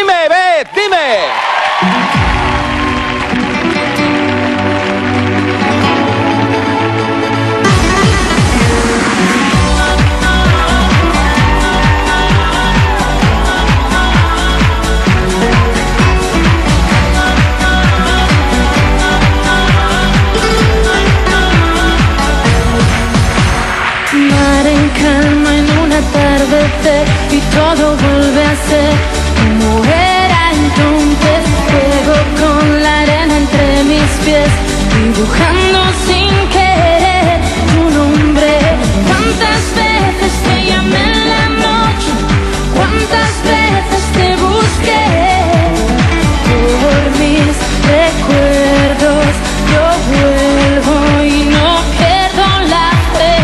Dime, Bet, dime. Mar en calma en un atardecer y todo vuelve a ser como era entonces. Juego con la arena entre mis pies, dibujando sin querer tu nombre. ¿Cuántas veces te llamé en la noche? ¿Cuántas veces te busqué? Por mis recuerdos yo vuelvo y no pierdo la fe.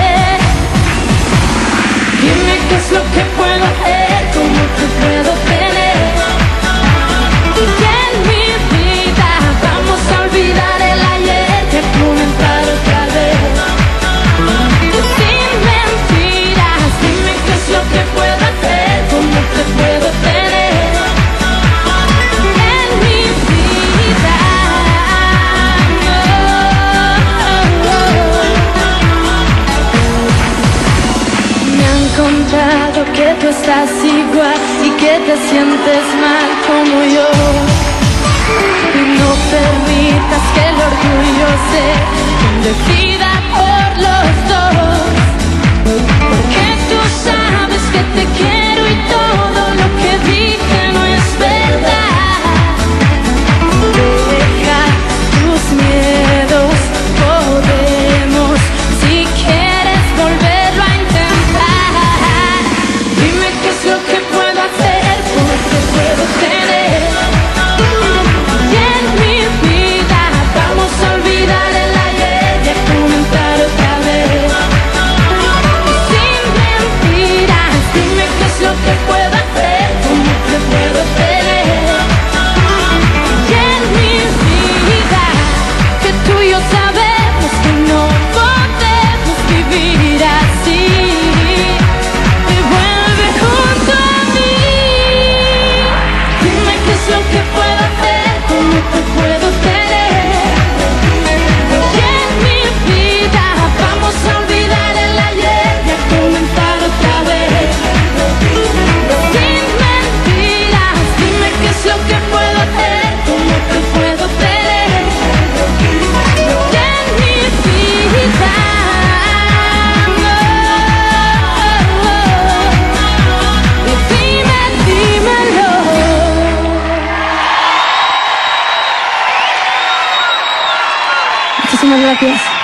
Dime qué es lo que puedo hacer, cómo te puedo tener. Y en mi vida vamos a olvidar el ayer y a comenzar otra vez. Sin mentiras, dime qué es lo que puedo hacer, cómo te puedo tener. En mi vida, me han contado que tú estás igual y que te sientes mal como yo. Y no permitas que el orgullo sea quien decida por los dos. Porque tú sabes que te quiero y todo lo que dije no es verdad. Deja tus miedos, podemos, si quieres volverlo a intentar. Dime qué es lo que puedo hacer, cómo te puedo tener. Y en mi vida vamos a olvidar el ayer y a comenzar otra vez. Sin mentiras, dime qué es lo que puedo hacer, cómo te puedo tener. Y en mi vida, que tú y yo sabemos que no podemos vivir así. Y vuelve junto a mí. Dime qué es lo que puedo hacer, cómo te puedo tener. Y en mi vida vamos a olvidar el ayer y a comenzar otra vez. Sin mentiras, dime qué es lo que puedo hacer, cómo te puedo tener. Y en mi vida, y dímelo. Muchísimas gracias.